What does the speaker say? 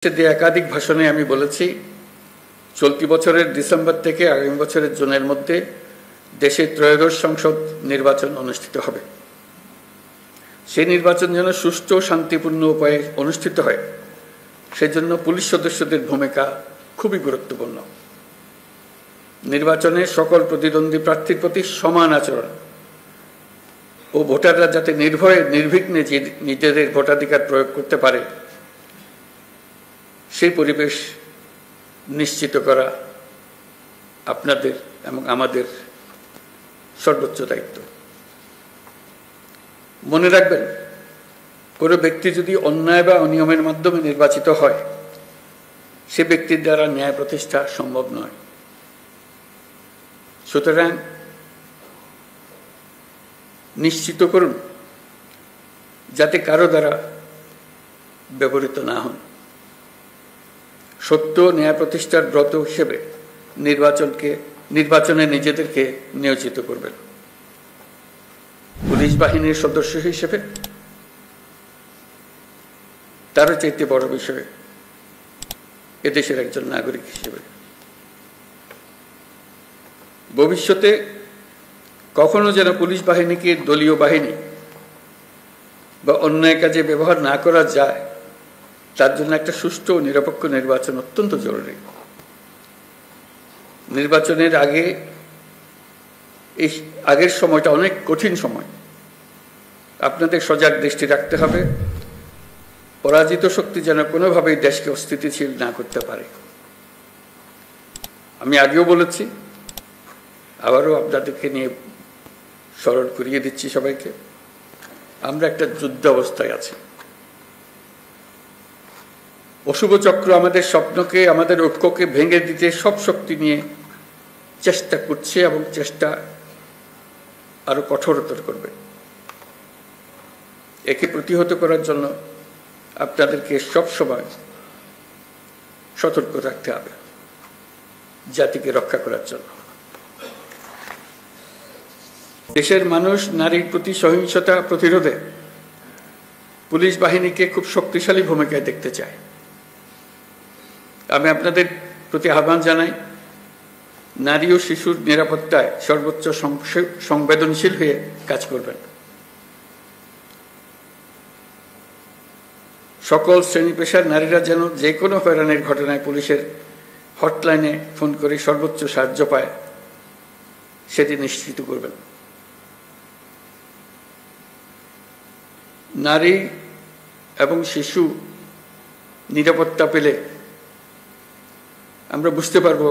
একাধিক ভাষণে আমি বলেছি, চলতি বছরের ডিসেম্বর থেকে আগামী বছরের জুনের মধ্যে দেশে ত্রয়োদশ সংসদ নির্বাচন অনুষ্ঠিত হবে। সেই নির্বাচন যেন সুষ্ঠু ও শান্তিপূর্ণ উপায়ে অনুষ্ঠিত হয়, সেজন্য পুলিশ সদস্যদের ভূমিকা খুবই গুরুত্বপূর্ণ। নির্বাচনে সকল প্রতিদ্বন্দ্বী প্রার্থীর প্রতি সমান আচরণ ও ভোটাররা যাতে নির্ভয়ে নির্বিঘ্নে নিজেদের ভোটাধিকার প্রয়োগ করতে পারে, সেই পরিবেশ নিশ্চিত করা আপনাদের এবং আমাদের সর্বোচ্চ দায়িত্ব। মনে রাখবেন, কোনো ব্যক্তি যদি অন্যায় বা অনিয়মের মাধ্যমে নির্বাচিত হয়, সে ব্যক্তির দ্বারা ন্যায় প্রতিষ্ঠা সম্ভব নয়। সুতরাং নিশ্চিত করুন যাতে কারো দ্বারা ব্যবহৃত না হন। সত্য ন্যায় প্রতিষ্ঠার ব্রত হিসেবে নির্বাচনে নিজেদেরকে নিয়োজিত করবেন। পুলিশ বাহিনীর সদস্য হিসেবে তারও চাইতে বড় বিষয় এদেশের একজন নাগরিক হিসেবে ভবিষ্যতে কখনো যেন পুলিশ বাহিনীকে দলীয় বাহিনী বা অন্যায় কাজে ব্যবহার না করা যায়, তার জন্য একটা সুষ্ঠু ও নিরপেক্ষ নির্বাচন অত্যন্ত জরুরি। নির্বাচনের আগের সময়টা অনেক কঠিন সময়। আপনাদের সজাগ দৃষ্টি রাখতে হবে, পরাজিত শক্তি যেন কোনোভাবেই দেশকে অস্থিতিশীল না করতে পারে। আমি আগেও বলেছি, আবারও আপনাদেরকে নিয়ে স্মরণ করিয়ে দিচ্ছি সবাইকে, আমরা একটা যুদ্ধ অবস্থায় আছি। অশুভ চক্র আমাদের স্বপ্নকে, আমাদের ঐক্যকে ভেঙে দিতে সব শক্তি নিয়ে চেষ্টা করছে এবং চেষ্টা আরো কঠোরতর করবে। একে প্রতিহত করার জন্য আপনাদেরকে সবসময় সতর্ক থাকতে হবে, জাতিকে রক্ষা করার জন্য। দেশের মানুষ নারীর প্রতি সহিংসতা প্রতিরোধে পুলিশ বাহিনীকে খুব শক্তিশালী ভূমিকায় দেখতে চায়। আমি আপনাদের প্রতি আহ্বান জানাই, নারী ও শিশুর নিরাপত্তায় সর্বোচ্চ সংবেদনশীল হয়ে কাজ করবেন। সকল শ্রেণী পেশার নারীরা যেন যে কোনো হয়রানির ঘটনায় পুলিশের হটলাইনে ফোন করে সর্বোচ্চ সাহায্য পায়, সেটি নিশ্চিত করবেন। নারী এবং শিশু নিরাপত্তা পেলে আমরা বুঝতে পারবো